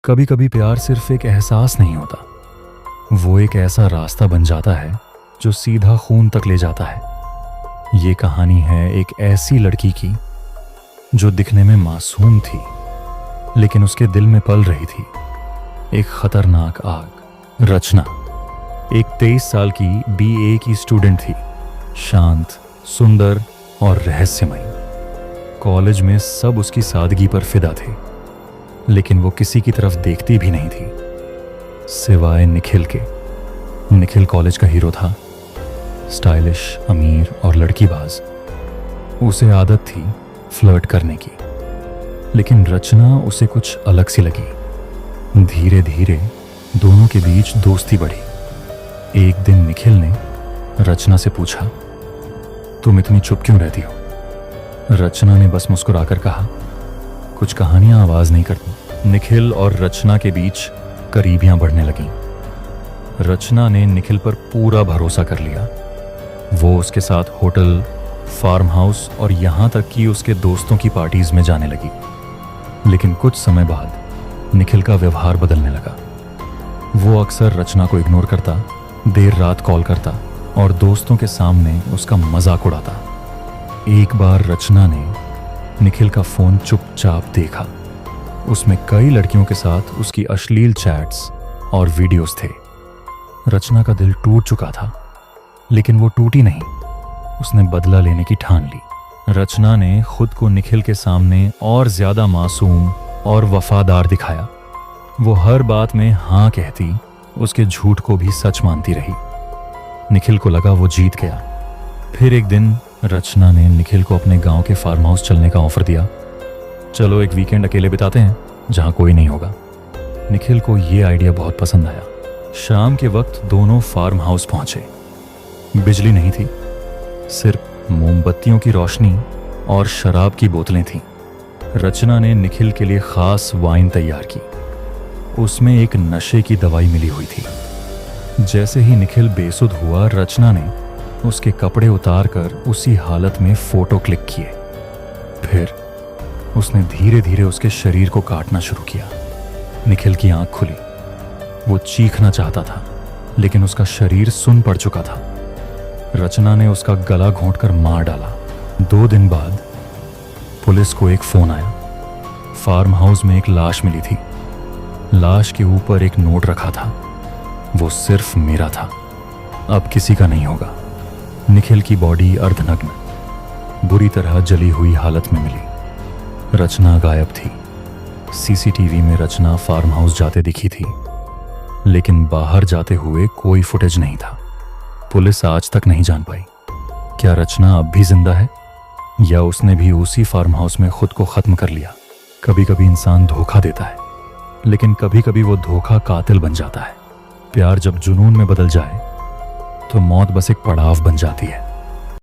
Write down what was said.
कभी कभी प्यार सिर्फ एक एहसास नहीं होता, वो एक ऐसा रास्ता बन जाता है जो सीधा खून तक ले जाता है। ये कहानी है एक ऐसी लड़की की जो दिखने में मासूम थी, लेकिन उसके दिल में पल रही थी एक खतरनाक आग। रचना एक 23 साल की BA की स्टूडेंट थी, शांत, सुंदर और रहस्यमयी। कॉलेज में सब उसकी सादगी पर फिदा थे, लेकिन वो किसी की तरफ देखती भी नहीं थी सिवाय निखिल के। निखिल कॉलेज का हीरो था, स्टाइलिश, अमीर और लड़कीबाज। उसे आदत थी फ्लर्ट करने की, लेकिन रचना उसे कुछ अलग सी लगी। धीरे धीरे दोनों के बीच दोस्ती बढ़ी। एक दिन निखिल ने रचना से पूछा, तुम इतनी चुप क्यों रहती हो? रचना ने बस मुस्कुराकर कहा, कुछ कहानियां आवाज नहीं करती। निखिल और रचना के बीच करीबियां बढ़ने लगीं। रचना ने निखिल पर पूरा भरोसा कर लिया। वो उसके साथ होटल, फार्म हाउस और यहां तक कि उसके दोस्तों की पार्टीज में जाने लगी। लेकिन कुछ समय बाद निखिल का व्यवहार बदलने लगा। वो अक्सर रचना को इग्नोर करता, देर रात कॉल करता और दोस्तों के सामने उसका मजाक उड़ाता। एक बार रचना ने निखिल का फोन चुपचाप देखा। उसमें कई लड़कियों के साथ उसकी अश्लील चैट्स और वीडियोस थे। रचना का दिल टूट चुका था, लेकिन वो टूटी नहीं। उसने बदला लेने की ठान ली। रचना ने खुद को निखिल के सामने और ज्यादा मासूम और वफादार दिखाया। वो हर बात में हाँ कहती, उसके झूठ को भी सच मानती रही। निखिल को लगा वो जीत गया। फिर एक दिन रचना ने निखिल को अपने गांव के फार्म हाउस चलने का ऑफर दिया। चलो एक वीकेंड अकेले बिताते हैं जहां कोई नहीं होगा। निखिल को ये आइडिया बहुत पसंद आया। शाम के वक्त दोनों फार्म हाउस पहुंचे। बिजली नहीं थी, सिर्फ मोमबत्तियों की रोशनी और शराब की बोतलें थीं। रचना ने निखिल के लिए खास वाइन तैयार की। उसमें एक नशे की दवाई मिली हुई थी। जैसे ही निखिल बेसुध हुआ, रचना ने उसके कपड़े उतारकर उसी हालत में फोटो क्लिक किए। फिर उसने धीरे धीरे उसके शरीर को काटना शुरू किया। निखिल की आंख खुली। वो चीखना चाहता था, लेकिन उसका शरीर सुन पड़ चुका था। रचना ने उसका गला घोंटकर मार डाला। 2 दिन बाद पुलिस को एक फोन आया। फार्म हाउस में एक लाश मिली थी। लाश के ऊपर एक नोट रखा था, वो सिर्फ मेरा था, अब किसी का नहीं होगा। निखिल की बॉडी अर्धनग्न, बुरी तरह जली हुई हालत में मिली। रचना गायब थी। CCTV में रचना फार्म हाउस जाते दिखी थी, लेकिन बाहर जाते हुए कोई फुटेज नहीं था। पुलिस आज तक नहीं जान पाई क्या रचना अब भी जिंदा है या उसने भी उसी फार्म हाउस में खुद को खत्म कर लिया। कभी कभी इंसान धोखा देता है, लेकिन कभी कभी वो धोखा कातिल बन जाता है। प्यार जब जुनून में बदल जाए तो मौत बस एक पड़ाव बन जाती है।